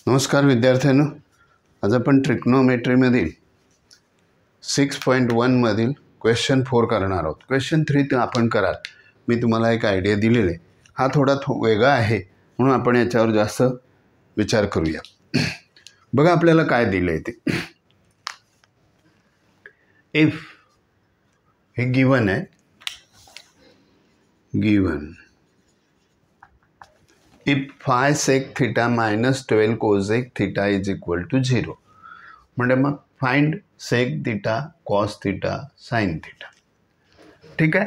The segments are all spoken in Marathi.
नमस्कार विद्यार्थ्यांनो, आज आपण ट्रिग्नोमेट्रीमधील 6.1 मधील क्वेश्चन 4 करणार आहोत. क्वेश्चन 3 आपण कराल. मी तुम्हाला एक आयडिया दिलेला आहे. हा थोडा वेगळा आहे म्हणून आपण याच्यावर जास्त विचार करूया. बघा आपल्याला काय दिलं आहे ते. इफ हे गिवन आहे, given if phi sec theta minus 12 cosec theta is equal to 0 म्हणजे मग find sec theta cos theta sin theta. ठीक आहे,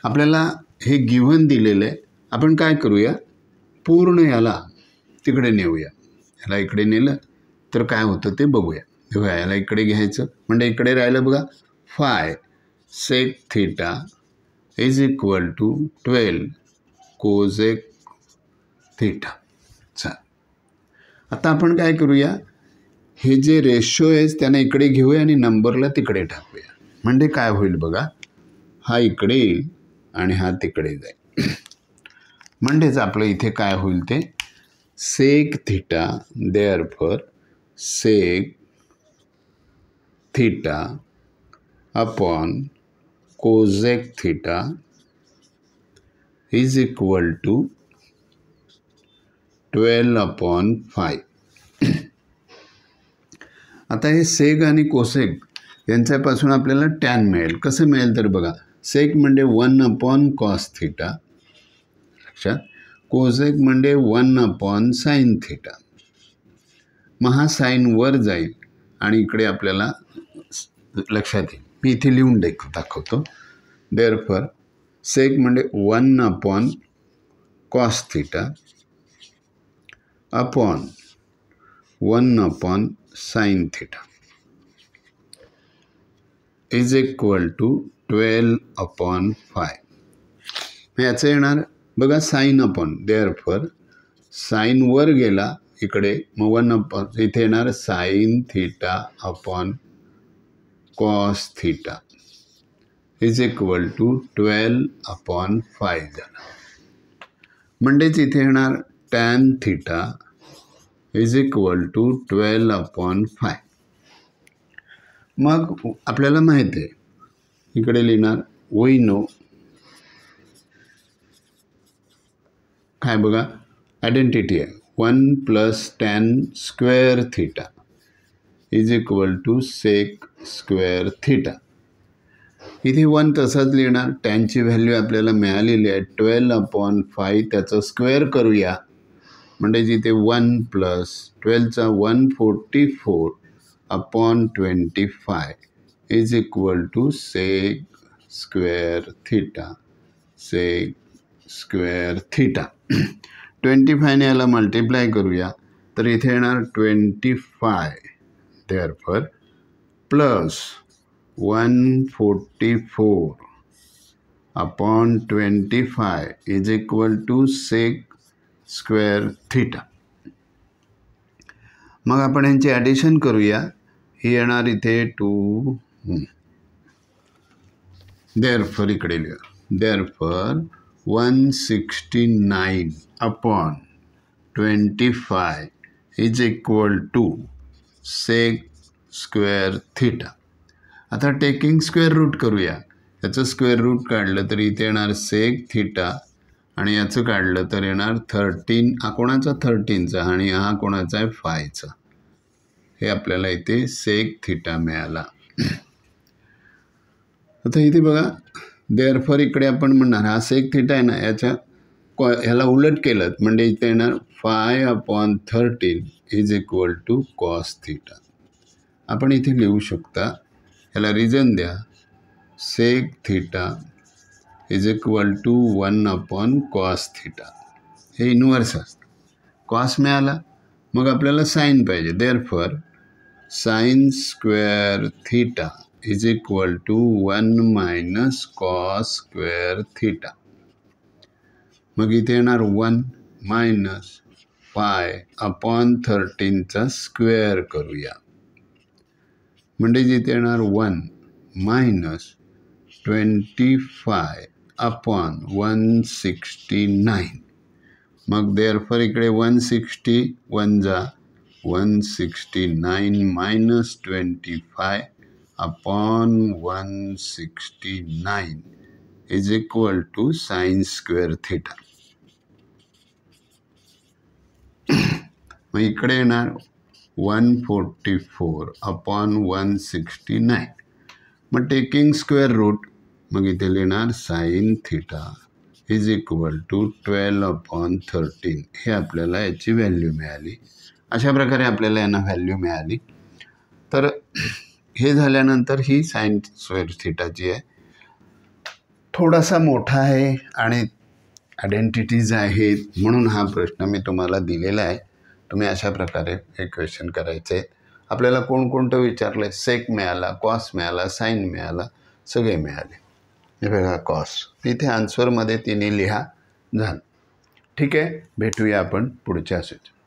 आपल्याला हे गिवन दिलेलं आहे. आपण काय करूया, पूर्ण याला तिकडे नेऊया. याला इकडे नेलं तर काय होतं ते बघूया. बघा याला इकडे घ्यायचं म्हणजे इकडे राहिलं. बघा phi sec theta is equal to 12 cosec theta. चल आता आपण काय करूया, हे जे रेशो आहे त्याने इकडे घेऊया आणि नंबरला तिकडे टाकूया. म्हणजे काय होईल बघा, हा इकडे येईल आणि हा तिकडे जाईल. म्हणजेच आपलं इथे काय होईल ते sec theta, therefore sec theta upon cosec theta is equal to 12/5. आता हे सेक आणि कोसेक यांच्यापासून आपल्याला टॅन मिळेल. कसं मिळेल तर बघा, सेक म्हणजे 1/cos थीटा, लक्षात. कोसेक म्हणजे 1/sin थीटा. मग हा साईन वर जाईल आणि इकडे आपल्याला लक्षात येईल. मी इथे लिहून दाखवतो. देअरफॉर सेक म्हणजे 1/cos theta upon 1/sin theta is equal to 12/5. याचं येणार बघा साइन अपॉन, देअरफॉर साइन वर गेला इकडे, मग 1 इथे येणार sine theta upon cos theta is equal to 12/5 झाला. म्हणजेच इथे येणार tan theta is equal to 12/5. मग आपल्याला माहित आहे, इकडे लिहिणार we know काय बघा आयडेंटिटी आहे, 1 + tan square theta is equal to sec square theta. इथे 1 तसाच लिहिणार. टॅनची व्हॅल्यू आपल्याला मिळालेली आहे 12/5. त्याचं स्क्वेअर करूया म्हणजे जिथे 1 + 12चा 144/25 is equal to sec square theta, sec square theta. 25ने याला मल्टिप्लाय करूया तर इथे येणार 25, therefore plus 144/25 is equal to sec square theta. मग आपण यांची ॲडिशन करूया. ही येणार इथे 2. देअरफॉर इकडे लिहूया. Therefore 169/25 is equal to sec square theta. आता टेकिंग स्क्वेअर रूट करूया. याचं स्क्वेअर रूट काढलं तर इथे येणार सेक थीटा आणि याचं काढलं तर येणार 13. हा कोणाचा 13चा आणि हा कोणाचा आहे 5चा. हे आपल्याला इथे सेक थीटा मिळाला. आता इथे बघा, देअरफॉर इकडे आपण म्हणणार हा सेक थीटा आहे ना, ह्याला उलट केलं म्हणजे इथे येणार 5/13 is equal to cos theta. आपण इथे लिहू शकता, ह्याला रिझन द्या, sec theta is equal to 1/cos theta. हे इन्व्हर्स असतं. कॉस मिळाला, मग आपल्याला साईन पाहिजे. Therefore sine square theta is equal to 1 - cos square theta. मग इथे येणार 1 - 5/13चा स्क्वेअर करूया म्हणजे जिथे येणार 1 - 25/169. मग देअरफॉर इकडे 160 1 जा 169 minus 25 upon 169 is equal to sin square theta. मग इकडे येणार 144 upon 169. मग टेकिंग स्क्वेअर रूट, मग इथे लिहिणार sine theta is equal to 12 upon 13. हे आपल्याला याची व्हॅल्यू मिळाली. अशा प्रकारे आपल्याला यांना व्हॅल्यू मिळाली. तर हे झाल्यानंतर ही साइन स्क्वेअर थिटा जी आहे थोडासा मोठा आहे आणि आयडेंटिटीज आहेत, म्हणून हा प्रश्न मी तुम्हाला दिलेला आहे. तुम्ही अशा प्रकारे हे क्वेश्चन करायचे. आपल्याला कोणकोणतं विचारलं आहे? सेक मिळाला, कॉस मिळाला, साईन मिळाला, सगळे मिळाले. हे बघा कॉस, इथे आन्सरमध्ये तिने लिहा झालं. ठीक आहे, भेटूया आपण पुढच्या सेशन.